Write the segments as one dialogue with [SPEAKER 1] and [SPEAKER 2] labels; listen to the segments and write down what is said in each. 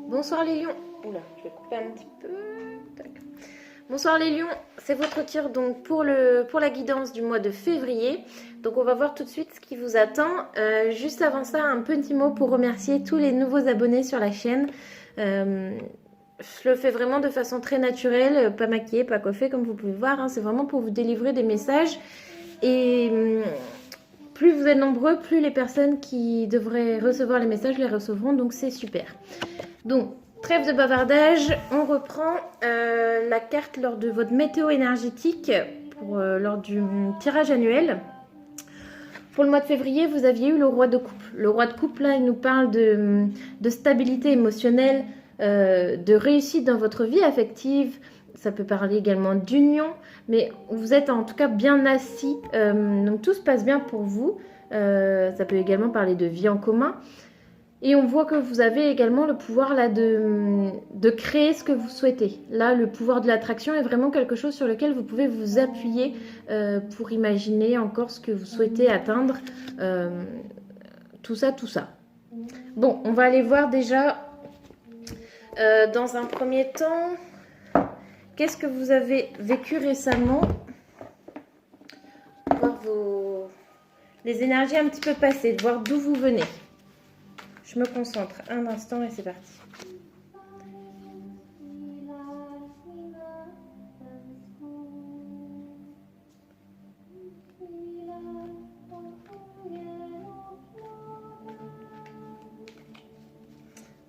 [SPEAKER 1] Bonsoir les lions. Oula, je vais couper un petit peu. Tac. Bonsoir les lions, c'est votre tir donc pour la guidance du mois de février. Donc on va voir tout de suite ce qui vous attend. Juste avant ça, un petit mot pour remercier tous les nouveaux abonnés sur la chaîne. Je le fais vraiment de façon très naturelle, pas maquillée, pas coiffée comme vous pouvez voir. Hein. C'est vraiment pour vous délivrer des messages. Et plus vous êtes nombreux, plus les personnes qui devraient recevoir les messages les recevront. Donc c'est super. Donc, trêve de bavardage, on reprend la carte lors de votre météo énergétique lors du tirage annuel. Pour le mois de février, vous aviez eu le roi de coupe. Le roi de coupe, là, il nous parle de stabilité émotionnelle, de réussite dans votre vie affective. Ça peut parler également d'union, mais vous êtes en tout cas bien assis, donc tout se passe bien pour vous. Ça peut également parler de vie en commun. Et on voit que vous avez également le pouvoir là de créer ce que vous souhaitez. Là, le pouvoir de l'attraction est vraiment quelque chose sur lequel vous pouvez vous appuyer pour imaginer encore ce que vous souhaitez atteindre. Tout ça, tout ça. Bon, on va aller voir déjà dans un premier temps, qu'est-ce que vous avez vécu récemment. Voir les énergies un petit peu passées, de voir d'où vous venez. Je me concentre un instant et c'est parti.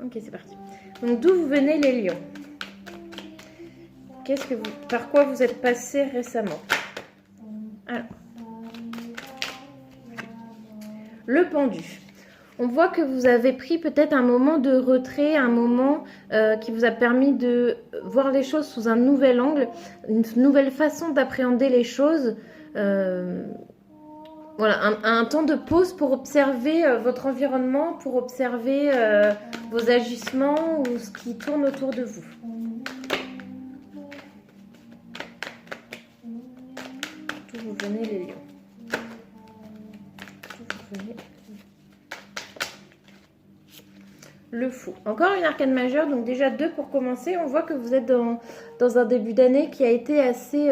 [SPEAKER 1] Ok, c'est parti. Donc d'où vous venez les lions? Par quoi vous êtes passé récemment? Alors, le pendu. On voit que vous avez pris peut-être un moment de retrait, un moment qui vous a permis de voir les choses sous un nouvel angle, une nouvelle façon d'appréhender les choses. Voilà, un temps de pause pour observer votre environnement, pour observer vos agissements ou ce qui tourne autour de vous. D'où vous venez les lions? D'où vous venez? Le fou. Encore une arcane majeure, donc déjà 2 pour commencer. On voit que vous êtes dans un début d'année qui a été assez...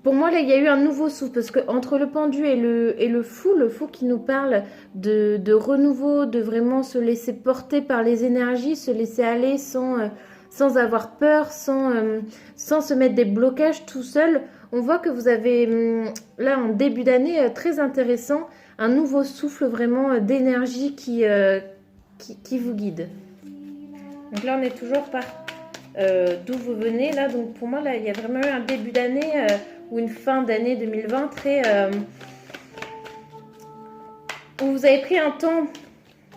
[SPEAKER 1] Pour moi, là, il y a eu un nouveau souffle, parce que entre le pendu et le fou qui nous parle de renouveau, de vraiment se laisser porter par les énergies, se laisser aller sans avoir peur, sans se mettre des blocages tout seul. On voit que vous avez, là, en début d'année, très intéressant, un nouveau souffle vraiment d'énergie qui vous guide. Donc là, on est toujours par d'où vous venez. Là, donc pour moi, là, il y a vraiment eu un début d'année ou une fin d'année 2020 très... où vous avez pris un temps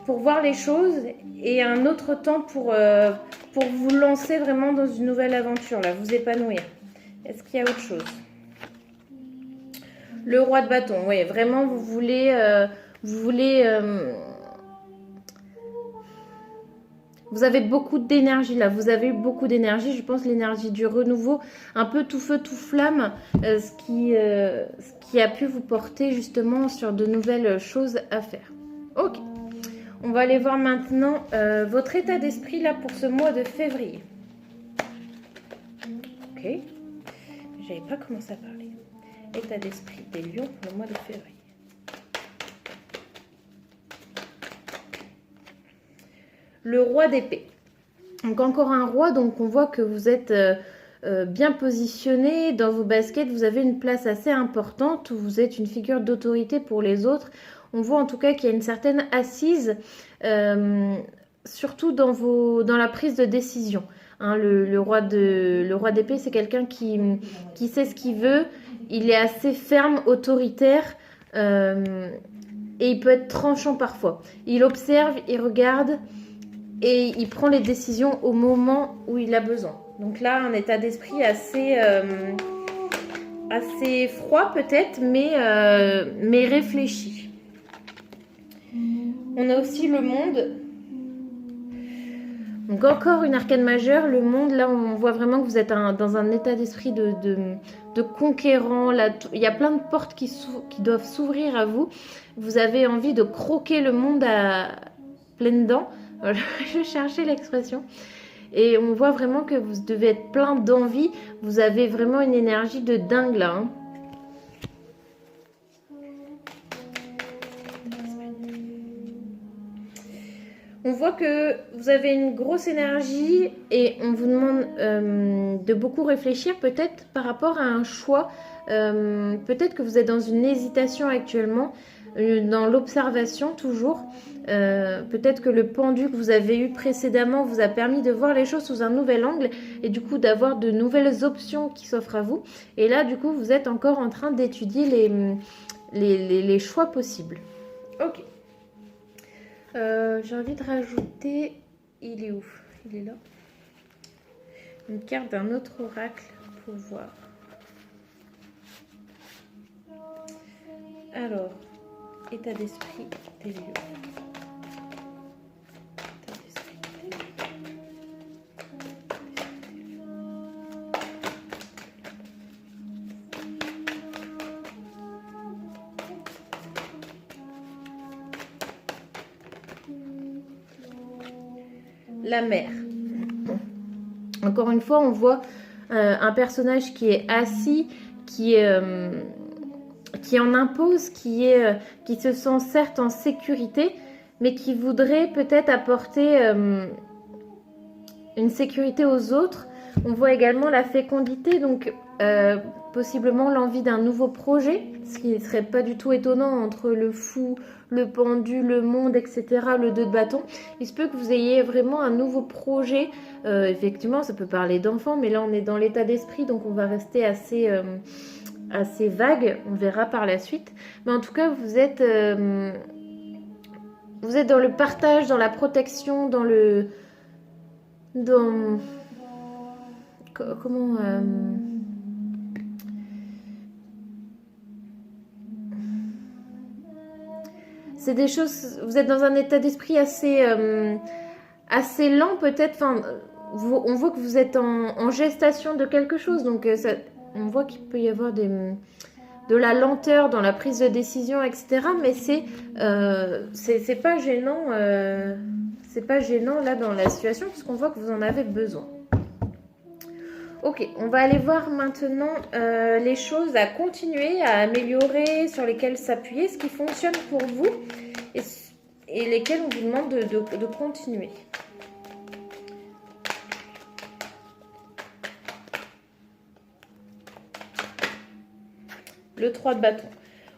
[SPEAKER 1] pour voir les choses et un autre temps pour vous lancer vraiment dans une nouvelle aventure, là, vous épanouir. Est-ce qu'il y a autre chose? Le roi de bâton, oui, vraiment, vous voulez vous avez beaucoup d'énergie là, vous avez eu beaucoup d'énergie, je pense l'énergie du renouveau, un peu tout feu, tout flamme, ce qui a pu vous porter justement sur de nouvelles choses à faire. Ok, on va aller voir maintenant votre état d'esprit là pour ce mois de février. Ok, j'avais pas commencé à parler. État d'esprit des lions pour le mois de février. Le roi d'épée. Donc encore un roi, donc on voit que vous êtes bien positionné dans vos baskets, vous avez une place assez importante, où vous êtes une figure d'autorité pour les autres. On voit en tout cas qu'il y a une certaine assise, surtout dans la prise de décision. Hein, le roi d'épée, c'est quelqu'un qui sait ce qu'il veut, il est assez ferme, autoritaire, et il peut être tranchant parfois. Il observe, il regarde, et il prend les décisions au moment où il a besoin. Donc là, un état d'esprit assez froid peut-être, mais réfléchi. On a aussi le monde. Donc encore une arcane majeure, le monde, là on voit vraiment que vous êtes dans un état d'esprit de conquérant. Là, il y a plein de portes qui doivent s'ouvrir à vous. Vous avez envie de croquer le monde à pleines dents. Voilà, je cherchais l'expression. Et on voit vraiment que vous devez être plein d'envie. Vous avez vraiment une énergie de dingue là. Hein. On voit que vous avez une grosse énergie et on vous demande de beaucoup réfléchir peut-être par rapport à un choix. Peut-être que vous êtes dans une hésitation actuellement, dans l'observation toujours. Peut-être que le pendu que vous avez eu précédemment vous a permis de voir les choses sous un nouvel angle et du coup d'avoir de nouvelles options qui s'offrent à vous. Et là, du coup, vous êtes encore en train d'étudier les choix possibles. Ok. J'ai envie de rajouter... Il est où? Il est là. Une carte d'un autre oracle pour voir. Alors, état d'esprit des lieux. État d'esprit des lieux. La mer. Encore une fois, on voit un personnage qui est assis, qui en impose, qui se sent certes en sécurité, mais qui voudrait peut-être apporter une sécurité aux autres. On voit également la fécondité, donc possiblement l'envie d'un nouveau projet, ce qui ne serait pas du tout étonnant entre le fou, le pendu, le monde, etc., le 2 de bâton. Il se peut que vous ayez vraiment un nouveau projet. Effectivement, ça peut parler d'enfants, mais là on est dans l'état d'esprit, donc on va rester assez vague. On verra par la suite. Mais en tout cas, vous êtes dans le partage, dans la protection, comment c'est des choses, vous êtes dans un état d'esprit assez lent peut-être, enfin, on voit que vous êtes en gestation de quelque chose, donc on voit qu'il peut y avoir de la lenteur dans la prise de décision, etc. Mais c'est pas gênant, c'est pas gênant là dans la situation, puisqu'on voit que vous en avez besoin. Ok, on va aller voir maintenant les choses à continuer, à améliorer, sur lesquelles s'appuyer, ce qui fonctionne pour vous et lesquelles on vous demande de continuer. Le 3 de bâton.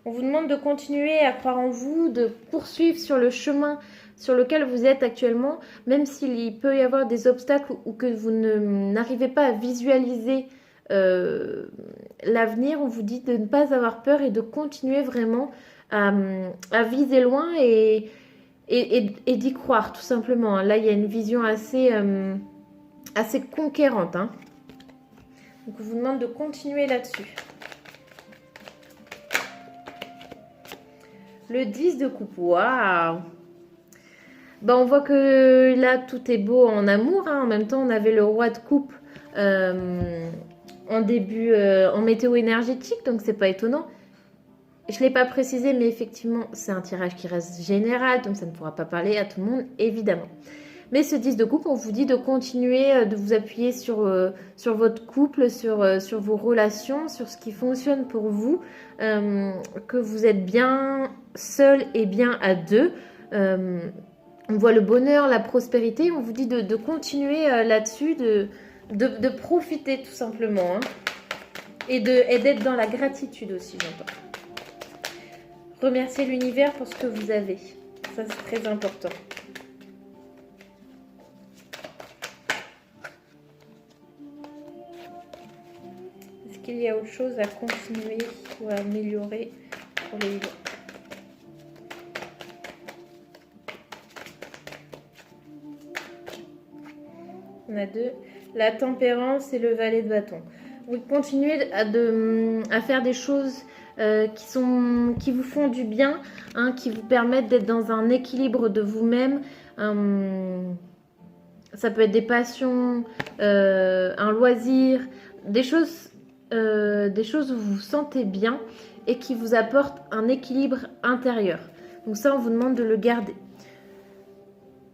[SPEAKER 1] On vous demande de continuer à croire en vous, de poursuivre sur le chemin sur lequel vous êtes actuellement, même s'il peut y avoir des obstacles ou que vous n'arrivez pas à visualiser l'avenir. On vous dit de ne pas avoir peur et de continuer vraiment à viser loin et d'y croire, tout simplement. Là, il y a une vision assez conquérante. Hein. Donc, on vous demande de continuer là-dessus. Le 10 de coupe. Waouh! Ben, on voit que là, tout est beau en amour. Hein. En même temps, on avait le roi de coupe en début, en météo énergétique. Donc, c'est pas étonnant. Je ne l'ai pas précisé, mais effectivement, c'est un tirage qui reste général. Donc, ça ne pourra pas parler à tout le monde, évidemment. Mais ce 10 de coupe, on vous dit de continuer, de vous appuyer sur votre couple, sur vos relations, sur ce qui fonctionne pour vous, que vous êtes bien seul et bien à deux. On voit le bonheur, la prospérité. On vous dit de continuer là-dessus, de profiter tout simplement. Hein, et d'être dans la gratitude aussi, j'entends. Remercier l'univers pour ce que vous avez. Ça, c'est très important. Est-ce qu'il y a autre chose à continuer ou à améliorer pour les lions? On a deux. La tempérance et le valet de bâton. Vous continuez à faire des choses qui vous font du bien, hein, qui vous permettent d'être dans un équilibre de vous-même. Ça peut être des passions, un loisir, des choses où vous vous sentez bien et qui vous apportent un équilibre intérieur. Donc ça, on vous demande de le garder.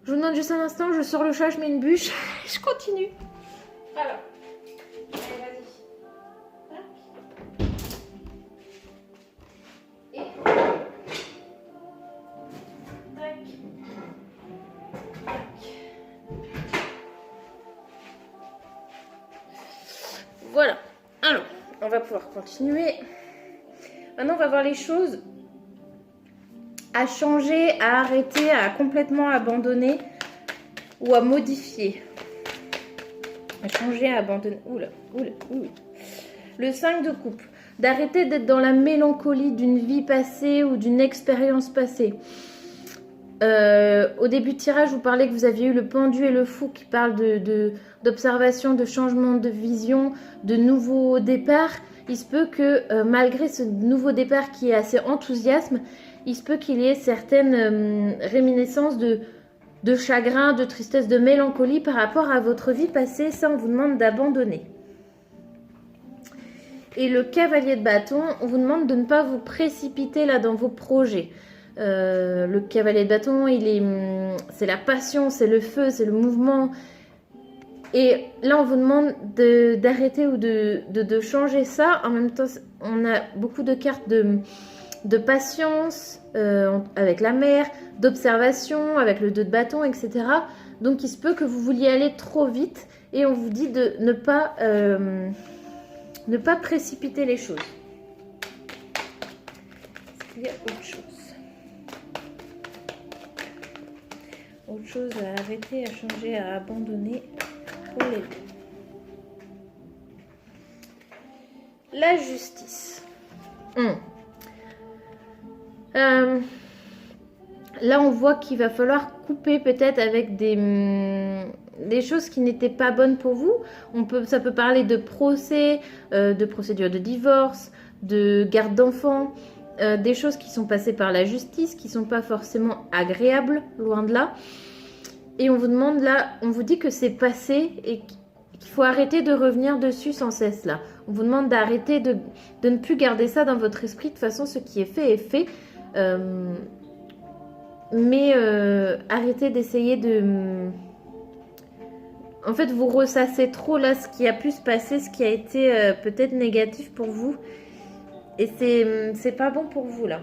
[SPEAKER 1] Je vous demande juste un instant, je sors le chat, je mets une bûche, je continue. Voilà. Allez, vas-y. Et... Tac. Tac. Voilà. Alors, on va pouvoir continuer. Maintenant, on va voir les choses à changer, à arrêter, à complètement abandonner ou à modifier. À changer, à abandonner. Oula, oula, oula. Le 5 de coupe. D'arrêter d'être dans la mélancolie d'une vie passée ou d'une expérience passée. Au début de tirage, je vous parlais que vous aviez eu le pendu et le fou qui parlent d'observation, de changement de vision, de nouveau départ. Il se peut que malgré ce nouveau départ qui est assez enthousiasme, il se peut qu'il y ait certaines réminiscences de chagrin, de tristesse, de mélancolie par rapport à votre vie passée. Ça, on vous demande d'abandonner. Et le cavalier de bâton, on vous demande de ne pas vous précipiter là dans vos projets. Le cavalier de bâton, c'est la passion, c'est le feu, c'est le mouvement. Et là, on vous demande d'arrêter ou de changer ça. En même temps, on a beaucoup de cartes de patience avec la mer, d'observation avec le 2 de bâton, etc. Donc, il se peut que vous vouliez aller trop vite et on vous dit de ne pas précipiter les choses. Est-ce qu'il y a autre chose? Autre chose à arrêter, à changer, à abandonner pour les deux. La justice. Là, on voit qu'il va falloir couper peut-être avec des choses qui n'étaient pas bonnes pour vous. Ça peut parler de procès, de procédure de divorce, de garde d'enfants, des choses qui sont passées par la justice, qui ne sont pas forcément agréables, loin de là. Et on vous demande là, on vous dit que c'est passé et qu'il faut arrêter de revenir dessus sans cesse là. On vous demande d'arrêter de ne plus garder ça dans votre esprit. De toute façon, ce qui est fait est fait. Mais arrêtez d'essayer de... En fait, vous ressassez trop là ce qui a pu se passer, ce qui a été peut-être négatif pour vous. Et c'est pas bon pour vous là.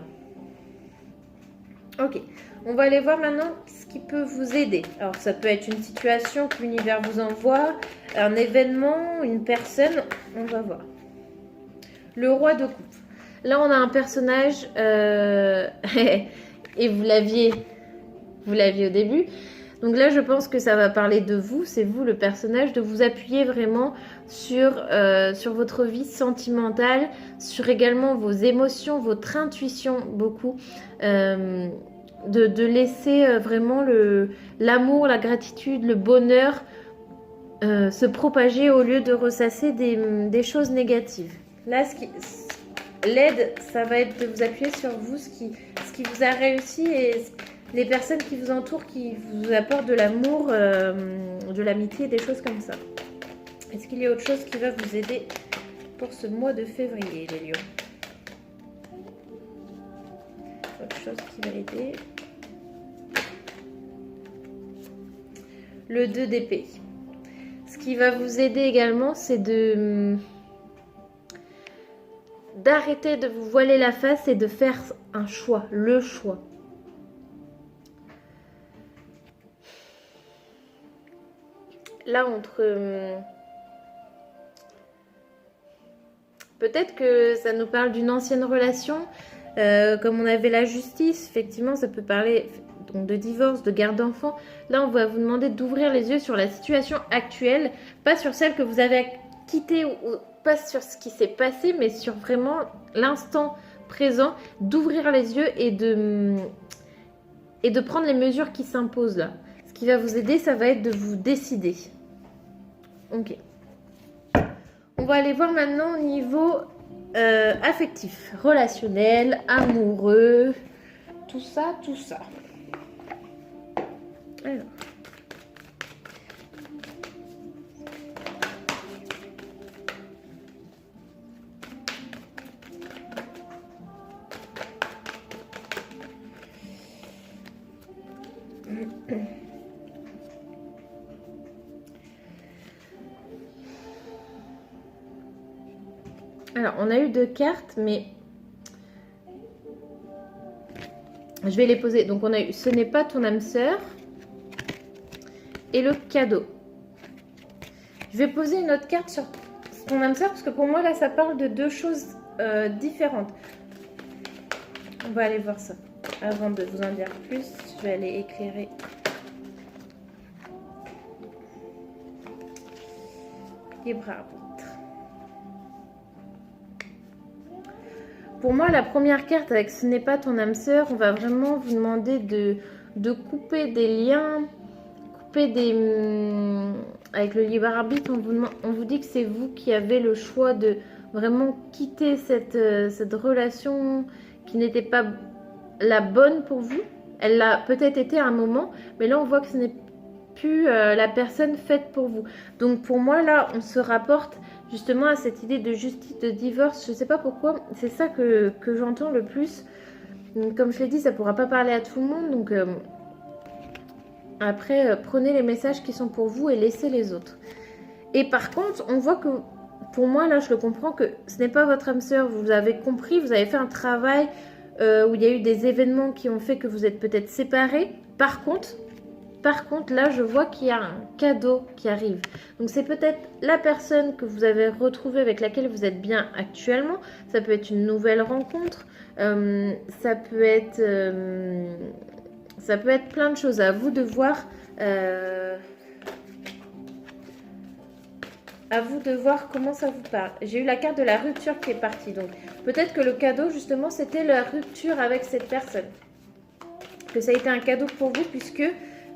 [SPEAKER 1] Ok, on va aller voir maintenant ce qui peut vous aider. Alors ça peut être une situation que l'univers vous envoie, un événement, une personne, on va voir. Le roi de coupe. Là on a un personnage, et vous l'aviez au début. Donc là je pense que ça va parler de vous, c'est vous le personnage, de vous appuyer vraiment sur votre vie sentimentale, sur également vos émotions, votre intuition beaucoup. De laisser vraiment l'amour, la gratitude, le bonheur se propager au lieu de ressasser des choses négatives. Là, l'aide, ça va être de vous appuyer sur vous, ce qui vous a réussi et les personnes qui vous entourent, qui vous apportent de l'amour, de l'amitié, des choses comme ça. Est-ce qu'il y a autre chose qui va vous aider pour ce mois de février, les lions? Autre chose qui va aider. Le 2 d'épée. Ce qui va vous aider également, c'est d'arrêter de vous voiler la face et de faire un choix, le choix. Là, peut-être que ça nous parle d'une ancienne relation, comme on avait la justice, effectivement, ça peut parler donc de divorce, de garde d'enfants. Là, on va vous demander d'ouvrir les yeux sur la situation actuelle, pas sur celle que vous avez quittée ou pas sur ce qui s'est passé, mais sur vraiment l'instant présent, d'ouvrir les yeux et de prendre les mesures qui s'imposent là. Ce qui va vous aider, ça va être de vous décider. Ok. On va aller voir maintenant au niveau affectif, relationnel, amoureux, tout ça, tout ça. Alors. Alors, on a eu 2 cartes, mais je vais les poser. Donc, on a eu « Ce n'est pas ton âme sœur » et le cadeau. Je vais poser une autre carte sur ton âme sœur parce que pour moi, là, ça parle de 2 choses différentes. On va aller voir ça. Avant de vous en dire plus, je vais aller éclairer. Libre arbitre. Pour moi, la première carte avec « Ce n'est pas ton âme sœur », on va vraiment vous demander de couper des liens, couper des... Avec le libre arbitre, on vous dit que c'est vous qui avez le choix de vraiment quitter cette relation qui n'était pas la bonne pour vous. Elle l'a peut-être été à un moment, mais là on voit que ce n'est plus la personne faite pour vous. Donc pour moi là, on se rapporte justement à cette idée de justice, de divorce. Je ne sais pas pourquoi, c'est ça que j'entends le plus. Donc, comme je l'ai dit, ça ne pourra pas parler à tout le monde. Donc après, prenez les messages qui sont pour vous et laissez les autres. Et par contre, on voit que, pour moi, là, je le comprends, que ce n'est pas votre âme sœur. Vous avez compris, vous avez fait un travail où il y a eu des événements qui ont fait que vous êtes peut-être séparés. Par contre, là, je vois qu'il y a un cadeau qui arrive. Donc, c'est peut-être la personne que vous avez retrouvée, avec laquelle vous êtes bien actuellement. Ça peut être une nouvelle rencontre. Ça peut être plein de choses. À vous de voir. À vous de voir comment ça vous parle. J'ai eu la carte de la rupture qui est partie. Donc, peut-être que le cadeau, justement, c'était la rupture avec cette personne. Que ça a été un cadeau pour vous, puisque,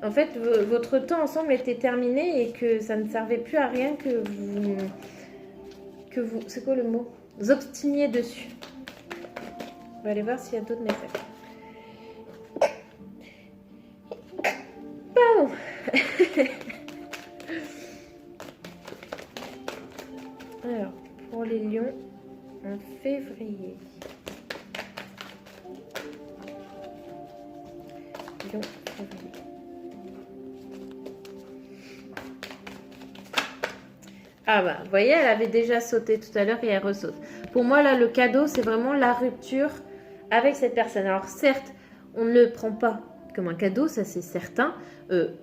[SPEAKER 1] en fait, votre temps ensemble était terminé et que ça ne servait plus à rien que vous... C'est quoi le mot? Vous obstiniez dessus. On va aller voir s'il y a d'autres messages. Pardon. Alors, pour les lions, en février. Lion, février. Ah bah, vous voyez, elle avait déjà sauté tout à l'heure et elle ressaute. Pour moi, là, le cadeau, c'est vraiment la rupture avec cette personne. Alors, certes, on ne le prend pas comme un cadeau, ça c'est certain,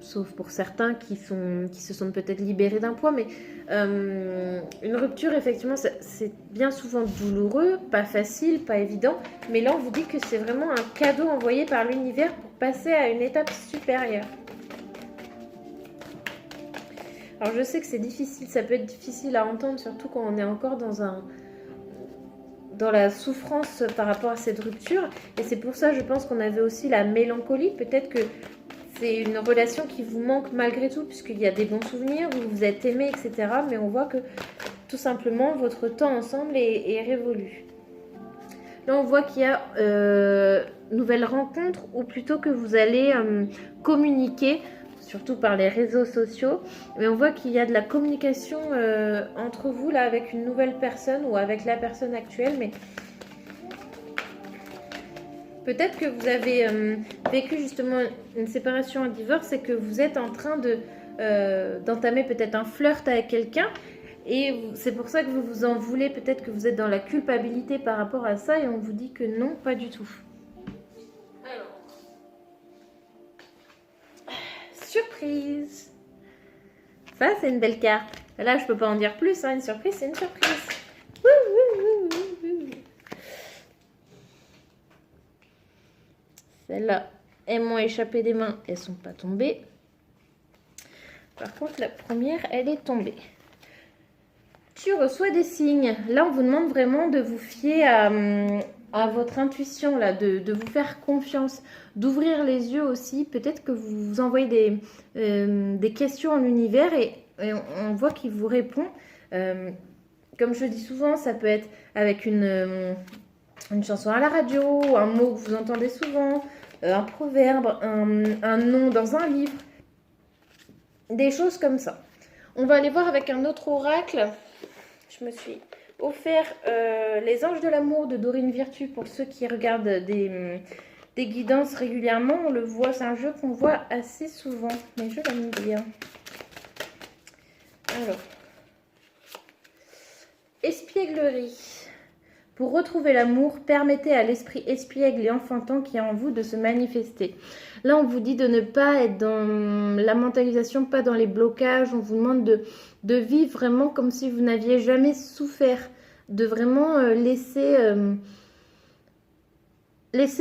[SPEAKER 1] sauf pour certains qui se sont peut-être libérés d'un poids, mais une rupture, effectivement, c'est bien souvent douloureux, pas facile, pas évident, mais là on vous dit que c'est vraiment un cadeau envoyé par l'univers pour passer à une étape supérieure. Alors je sais que c'est difficile, ça peut être difficile à entendre, surtout quand on est encore dans la souffrance par rapport à cette rupture, et c'est pour ça je pense qu'on avait aussi la mélancolie. Peut-être que c'est une relation qui vous manque malgré tout, puisqu'il y a des bons souvenirs, vous vous êtes aimés, etc. Mais on voit que tout simplement votre temps ensemble est révolu. Là on voit qu'il y a nouvelle rencontre, ou plutôt que vous allez communiquer, surtout par les réseaux sociaux, mais on voit qu'il y a de la communication entre vous là avec une nouvelle personne ou avec la personne actuelle, mais peut-être que vous avez vécu justement une séparation, un divorce, et que vous êtes en train d'entamer peut-être un flirt avec quelqu'un, et c'est pour ça que vous vous en voulez, peut-être que vous êtes dans la culpabilité par rapport à ça, et on vous dit que non, pas du tout. Surprise. Ça, c'est une belle carte. Là, je peux pas en dire plus. Hein. Une surprise, c'est une surprise. Celles-là, elles m'ont échappé des mains. Elles sont pas tombées. Par contre, la première, elle est tombée. Tu reçois des signes. Là, on vous demande vraiment de vous fier à votre intuition, là, de vous faire confiance, d'ouvrir les yeux aussi. Peut-être que vous vous envoyez des questions en univers et on voit qu'il vous répond. Comme je dis souvent, ça peut être avec une chanson à la radio, un mot que vous entendez souvent, un proverbe, un nom dans un livre, des choses comme ça. On va aller voir avec un autre oracle. Je me suis offert Les Anges de l'amour de Dorine Virtue pour ceux qui regardent des guidances régulièrement. On le voit, c'est un jeu qu'on voit assez souvent, mais je l'aime bien. Alors, espièglerie. Pour retrouver l'amour, permettez à l'esprit espiègle et enfantin qui est en vous de se manifester. Là, on vous dit de ne pas être dans la mentalisation, pas dans les blocages. On vous demande de vivre vraiment comme si vous n'aviez jamais souffert. De vraiment laisser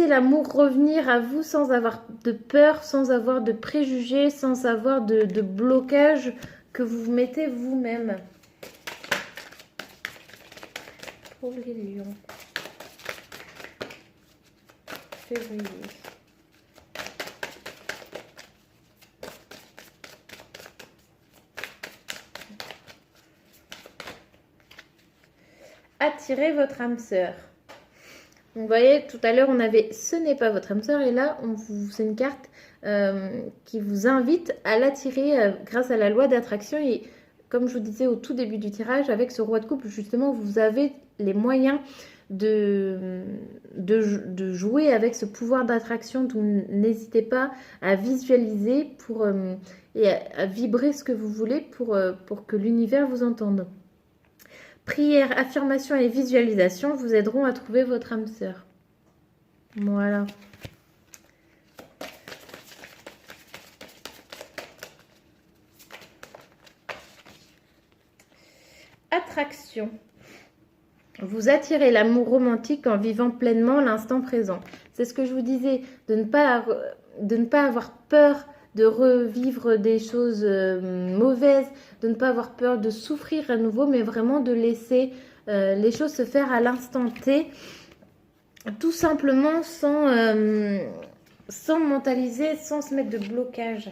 [SPEAKER 1] l'amour revenir à vous sans avoir de peur, sans avoir de préjugés, sans avoir de blocage que vous vous mettez vous-même. Pour les lions. Février. Attirez votre âme sœur. Donc, vous voyez, tout à l'heure, on avait « ce n'est pas votre âme sœur » et là, c'est une carte qui vous invite à l'attirer grâce à la loi d'attraction. Et comme je vous disais au tout début du tirage, avec ce roi de couple, justement, vous avez les moyens de jouer avec ce pouvoir d'attraction. Donc, n'hésitez pas à visualiser et à vibrer ce que vous voulez pour que l'univers vous entende. Prière, affirmation et visualisation vous aideront à trouver votre âme sœur. Voilà. Attraction. Vous attirez l'amour romantique en vivant pleinement l'instant présent. C'est ce que je vous disais, de ne pas avoir peur de revivre des choses mauvaises, de ne pas avoir peur de souffrir à nouveau, mais vraiment de laisser les choses se faire à l'instant T, tout simplement sans mentaliser, sans se mettre de blocage.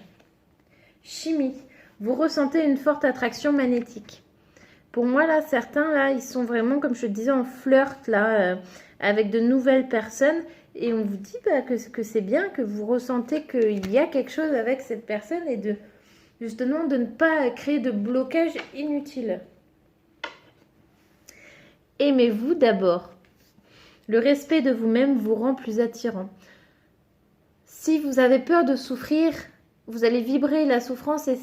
[SPEAKER 1] Chimie. Vous ressentez une forte attraction magnétique. Pour moi, là, certains, là, ils sont vraiment, comme je te disais, en flirt, là, avec de nouvelles personnes. Et on vous dit que c'est bien, que vous ressentez qu'il y a quelque chose avec cette personne et justement de ne pas créer de blocage inutile. Aimez-vous d'abord. Le respect de vous-même vous rend plus attirant. Si vous avez peur de souffrir, vous allez vibrer la souffrance et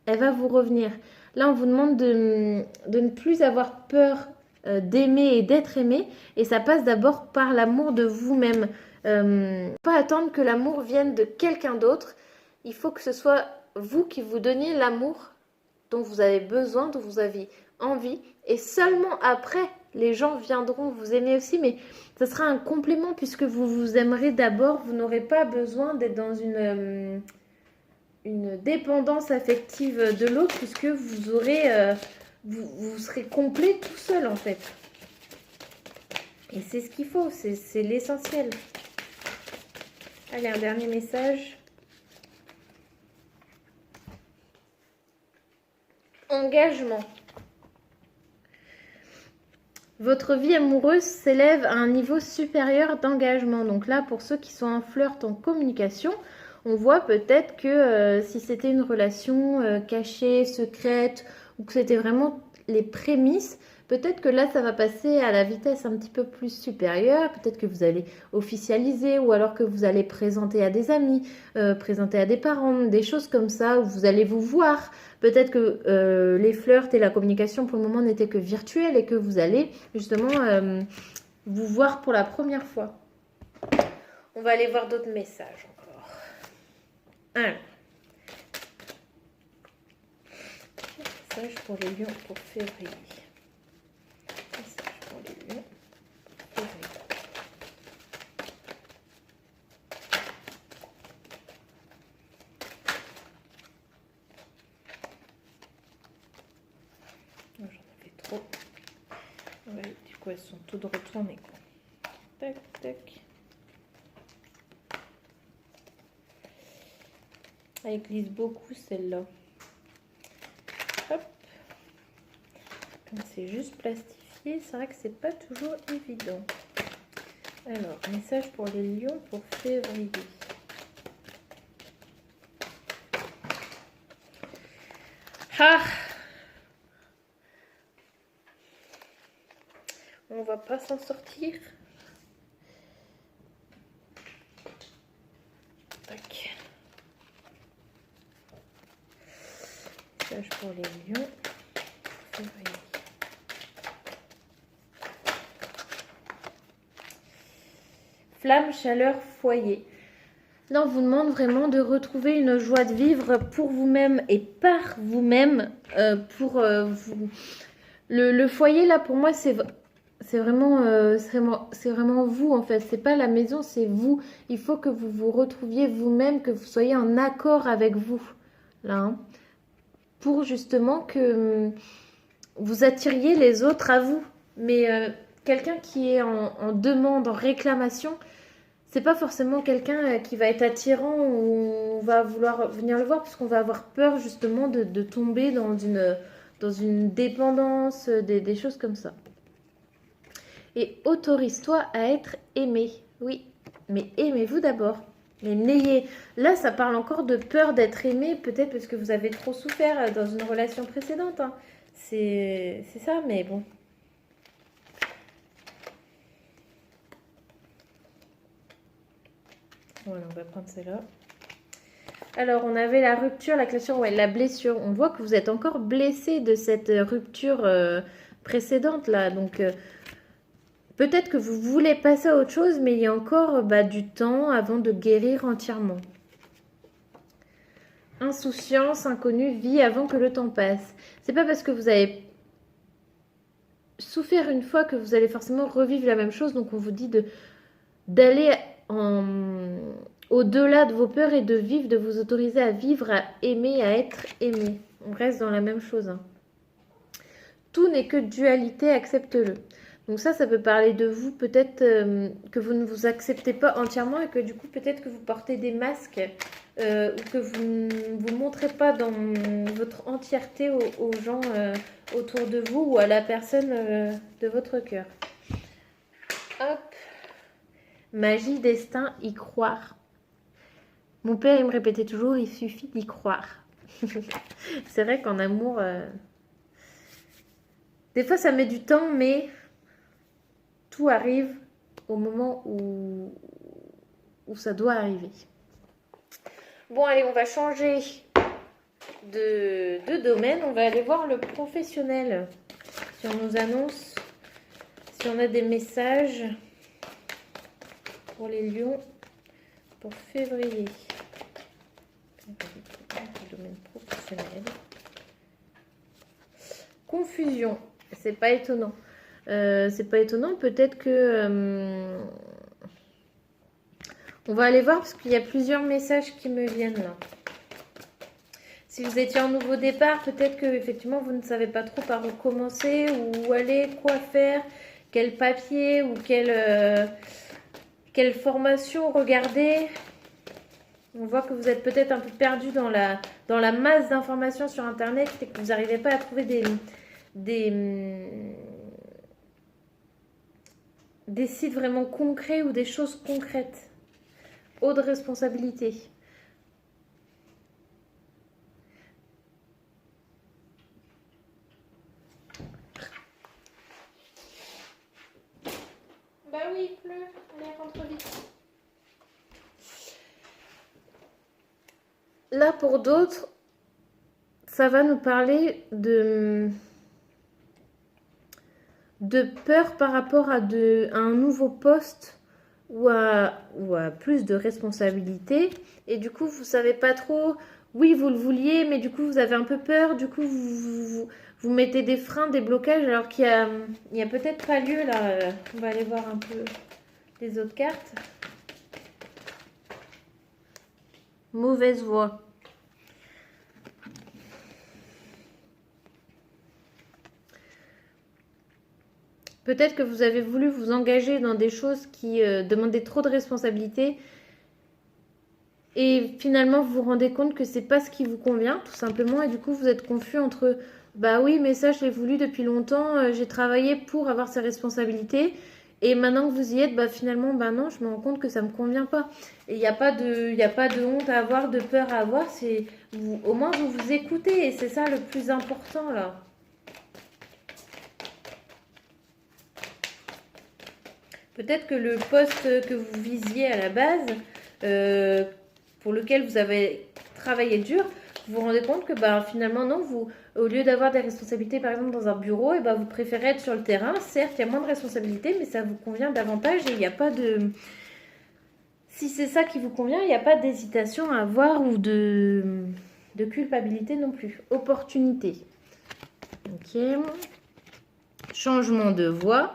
[SPEAKER 1] elle va vous revenir. Là, on vous demande de ne plus avoir peur d'aimer et d'être aimé. Et ça passe d'abord par l'amour de vous-même. Pas attendre que l'amour vienne de quelqu'un d'autre. Il faut que ce soit vous qui vous donniez l'amour dont vous avez besoin, dont vous avez envie. Et seulement après, les gens viendront vous aimer aussi. Mais ça sera un complément puisque vous vous aimerez d'abord. Vous n'aurez pas besoin d'être dans une dépendance affective de l'autre puisque vous aurez vous serez complet tout seul en fait. Et c'est ce qu'il faut, c'est l'essentiel. Allez, un dernier message. Engagement. Votre vie amoureuse s'élève à un niveau supérieur d'engagement. Donc là, pour ceux qui sont en flirt, en communication, on voit peut-être que si c'était une relation cachée, secrète, ou que c'était vraiment les prémices, peut-être que là, ça va passer à la vitesse un petit peu plus supérieure. Peut-être que vous allez officialiser ou alors que vous allez présenter à des amis, présenter à des parents, des choses comme ça, où vous allez vous voir. Peut-être que les flirts et la communication pour le moment n'étaient que virtuels et que vous allez justement vous voir pour la première fois. On va aller voir d'autres messages encore. Alors. Message pour les lions pour février. Message pour les lions pour février. Oh, j'en avais trop. Ouais, du coup, elles sont toutes retournées. Tac, tac. Elle glisse beaucoup celle-là. Hop. Comme c'est juste plastifié, c'est vrai que c'est pas toujours évident. Alors, message pour les lions pour février. Ah! On va pas s'en sortir. Tac. Message pour les lions. Février. flamme, chaleur, foyer. Là, on vous demande vraiment de retrouver une joie de vivre pour vous-même et par vous-même. Le foyer, là, pour moi, c'est vraiment vous, en fait. C'est pas la maison, c'est vous. Il faut que vous vous retrouviez vous-même, que vous soyez en accord avec vous. Là, hein. Pour justement que vous attiriez les autres à vous. Mais quelqu'un qui est en demande, en réclamation, c'est pas forcément quelqu'un qui va être attirant ou on va vouloir venir le voir parce qu'on va avoir peur justement de tomber dans une dépendance, des choses comme ça. Et autorise-toi à être aimé. Oui, mais aimez-vous d'abord. Mais n'ayez... Là, ça parle encore de peur d'être aimé, peut-être parce que vous avez trop souffert dans une relation précédente. Hein. C'est ça, mais bon. Voilà, on va prendre celle-là. Alors, on avait la rupture, la cassure, ouais, la blessure. On voit que vous êtes encore blessé de cette rupture précédente, là. Donc, peut-être que vous voulez passer à autre chose, mais il y a encore du temps avant de guérir entièrement. Insouciance, inconnue, vie avant que le temps passe. C'est pas parce que vous avez souffert une fois que vous allez forcément revivre la même chose. Donc, on vous dit d'aller au-delà de vos peurs et de vivre, de vous autoriser à vivre, à aimer, à être aimé. On reste dans la même chose. Hein. Tout n'est que dualité, accepte-le. Donc ça peut parler de vous, peut-être que vous ne vous acceptez pas entièrement et que du coup, peut-être que vous portez des masques ou que vous ne vous montrez pas dans votre entièreté aux gens autour de vous ou à la personne de votre cœur. Hop. Magie, destin, y croire. Mon père, il me répétait toujours, il suffit d'y croire. C'est vrai qu'en amour, des fois ça met du temps, mais tout arrive au moment où ça doit arriver. Bon, allez, on va changer de domaine. On va aller voir le professionnel. Si on nous annonce, si on a des messages pour les lions pour février. Domaine professionnel. Confusion. C'est pas étonnant. Peut-être que on va aller voir parce qu'il y a plusieurs messages qui me viennent là. Si vous étiez en nouveau départ, peut-être que effectivement vous ne savez pas trop par où commencer, où aller, quoi faire, quel papier ou quelle formation regarder. On voit que vous êtes peut-être un peu perdu dans la masse d'informations sur internet et que vous n'arrivez pas à trouver des sites vraiment concrets ou des choses concrètes. Haut de responsabilité. Bah oui, il pleut. Allez, rentre vite. Là, pour d'autres, ça va nous parler de peur par rapport à un nouveau poste ou à plus de responsabilités. Et du coup, vous savez pas trop, oui, vous le vouliez, mais du coup, vous avez un peu peur. Du coup, vous mettez des freins, des blocages, alors qu'il y a peut-être pas lieu, là. On va aller voir un peu les autres cartes. Mauvaise voie. Peut-être que vous avez voulu vous engager dans des choses qui demandaient trop de responsabilités et finalement vous vous rendez compte que c'est pas ce qui vous convient tout simplement et du coup vous êtes confus entre bah oui mais ça je l'ai voulu depuis longtemps, j'ai travaillé pour avoir ces responsabilités et maintenant que vous y êtes bah finalement bah non je me rends compte que ça me convient pas et il n'y a pas de honte à avoir, de peur à avoir, c'est au moins vous écoutez et c'est ça le plus important là. Peut-être que le poste que vous visiez à la base, pour lequel vous avez travaillé dur, vous vous rendez compte que finalement, non, au lieu d'avoir des responsabilités, par exemple, dans un bureau, et vous préférez être sur le terrain. Certes, il y a moins de responsabilités, mais ça vous convient davantage et il n'y a pas de... Si c'est ça qui vous convient, il n'y a pas d'hésitation à avoir ou de culpabilité non plus. Opportunité. Ok. Changement de voix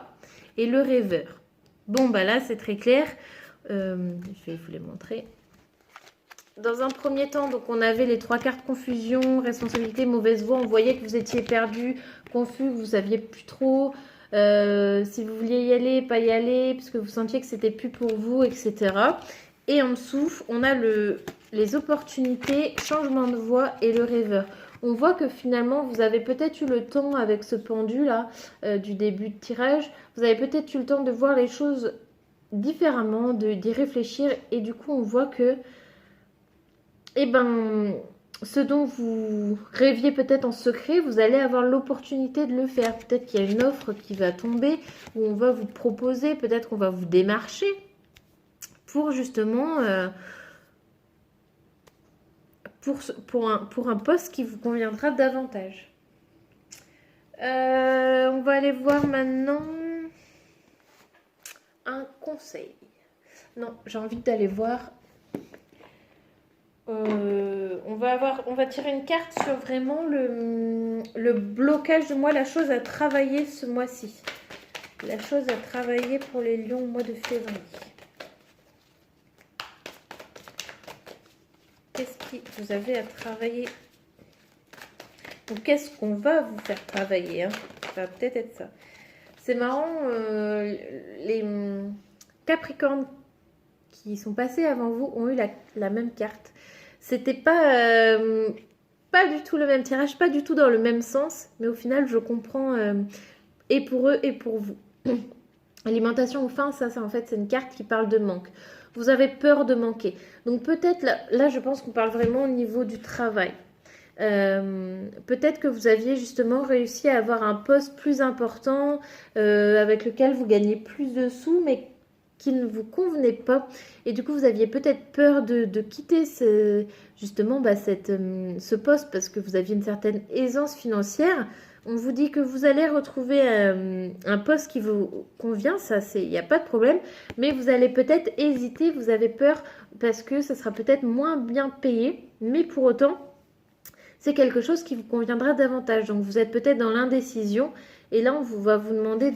[SPEAKER 1] et le rêveur. Bon, bah là, c'est très clair. Je vais vous les montrer. Dans un premier temps, donc on avait les 3 cartes confusion, responsabilité, mauvaise voix. On voyait que vous étiez perdu, confus, que vous saviez plus trop si vous vouliez y aller, pas y aller, parce que vous sentiez que c'était plus pour vous, etc. Et en dessous, on a les opportunités, changement de voix et le rêveur. On voit que finalement, vous avez peut-être eu le temps avec ce pendu là du début de tirage. Vous avez peut-être eu le temps de voir les choses différemment, d'y réfléchir. Et du coup, on voit que eh ben, ce dont vous rêviez peut-être en secret, vous allez avoir l'opportunité de le faire. Peut-être qu'il y a une offre qui va tomber, où on va vous proposer, peut-être qu'on va vous démarcher pour justement pour un poste qui vous conviendra davantage. On va aller voir maintenant un conseil. Non, j'ai envie d'aller voir. On va tirer une carte sur vraiment le blocage de moi, la chose à travailler ce mois-ci. La chose à travailler pour les lions au mois de février. Qu'est-ce que vous avez à travailler? Ou qu'est-ce qu'on va vous faire travailler, hein? Ça va peut-être être ça. C'est marrant, les Capricornes qui sont passés avant vous ont eu la même carte. C'était pas du tout le même tirage, pas du tout dans le même sens, mais au final, je comprends et pour eux et pour vous. Alimentation ou faim, ça en fait, c'est une carte qui parle de manque. Vous avez peur de manquer. Donc peut-être, là je pense qu'on parle vraiment au niveau du travail. Peut-être que vous aviez justement réussi à avoir un poste plus important avec lequel vous gagnez plus de sous, mais qui ne vous convenait pas. Et du coup, vous aviez peut-être peur de quitter ce poste parce que vous aviez une certaine aisance financière. On vous dit que vous allez retrouver un poste qui vous convient, ça, il n'y a pas de problème. Mais vous allez peut-être hésiter, vous avez peur parce que ça sera peut-être moins bien payé. Mais pour autant, c'est quelque chose qui vous conviendra davantage. Donc, vous êtes peut-être dans l'indécision. Et là, on va vous demander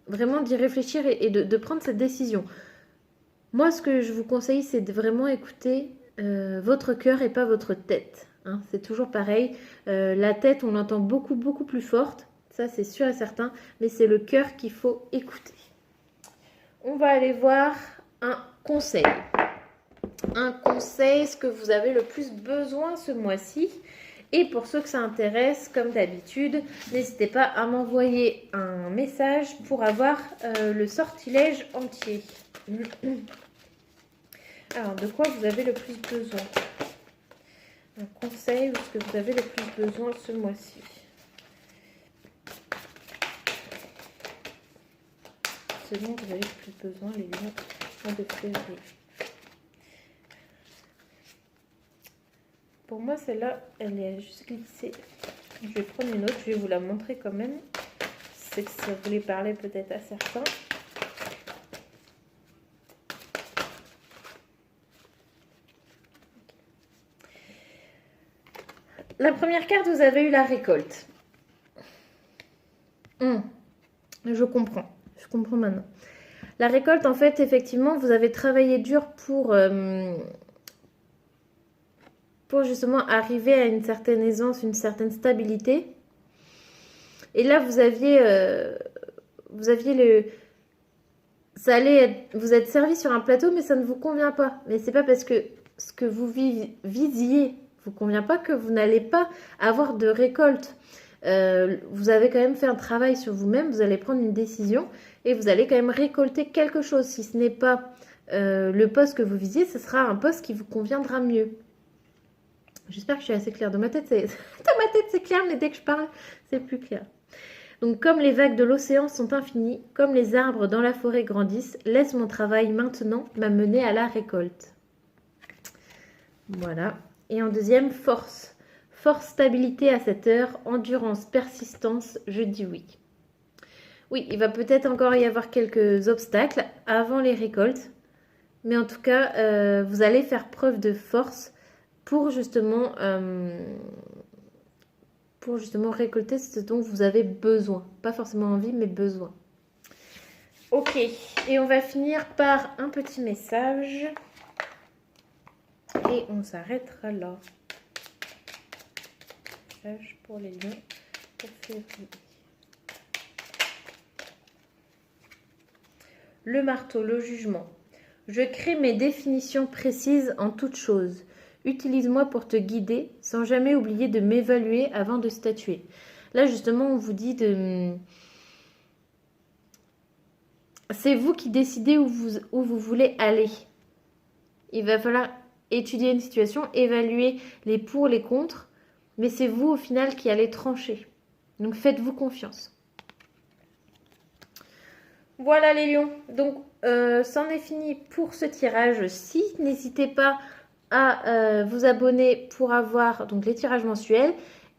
[SPEAKER 1] vraiment d'y réfléchir et de prendre cette décision. Moi, ce que je vous conseille, c'est de vraiment écouter votre cœur et pas votre tête. Hein. C'est toujours pareil. La tête, on l'entend beaucoup, beaucoup plus forte. Ça, c'est sûr et certain. Mais c'est le cœur qu'il faut écouter. On va aller voir un conseil. Un conseil, ce que vous avez le plus besoin ce mois-ci. Et pour ceux que ça intéresse, comme d'habitude, n'hésitez pas à m'envoyer un message pour avoir le sortilège entier. Alors, de quoi vous avez le plus besoin? Un conseil ou ce que vous avez le plus besoin ce mois-ci? Ce dont vous avez le plus besoin, les lions de février. Pour moi, celle-là, elle est juste glissée. Je vais prendre une autre, je vais vous la montrer quand même. C'est que ça voulait parler peut-être à certains. La première carte, vous avez eu la récolte. Je comprends maintenant. La récolte, en fait, effectivement, vous avez travaillé dur pour justement arriver à une certaine aisance, une certaine stabilité. Et là, vous aviez vous êtes servi sur un plateau, mais ça ne vous convient pas. Mais c'est pas parce que ce que vous visiez vous convient pas que vous n'allez pas avoir de récolte. Vous avez quand même fait un travail sur vous-même, vous allez prendre une décision et vous allez quand même récolter quelque chose. Si ce n'est pas le poste que vous visiez, ce sera un poste qui vous conviendra mieux. J'espère que je suis assez claire. Dans ma tête, c'est clair, mais dès que je parle, c'est plus clair. Donc, comme les vagues de l'océan sont infinies, comme les arbres dans la forêt grandissent, laisse mon travail maintenant m'amener à la récolte. Voilà. Et en deuxième, force. Force, stabilité à cette heure, endurance, persistance, je dis oui. Oui, il va peut-être encore y avoir quelques obstacles. avant les récoltes. Mais en tout cas, vous allez faire preuve de force pour justement récolter ce dont vous avez besoin. Pas forcément envie, mais besoin. Ok, et on va finir par un petit message. Et on s'arrêtera là. Message pour les lions pour février. Le marteau, le jugement. Je crée mes définitions précises en toutes choses. Utilise-moi pour te guider sans jamais oublier de m'évaluer avant de statuer. Là, justement, on vous dit de... C'est vous qui décidez où vous voulez aller. Il va falloir étudier une situation, évaluer les pour, les contre, mais c'est vous au final qui allez trancher. Donc faites-vous confiance. Voilà les lions, donc c'en est fini pour ce tirage-ci. N'hésitez pas à vous abonner pour avoir donc les tirages mensuels.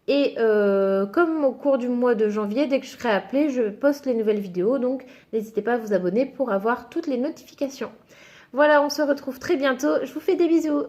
[SPEAKER 1] Et comme au cours du mois de janvier, dès que je serai appelée, je poste les nouvelles vidéos. Donc n'hésitez pas à vous abonner pour avoir toutes les notifications. Voilà, on se retrouve très bientôt. Je vous fais des bisous.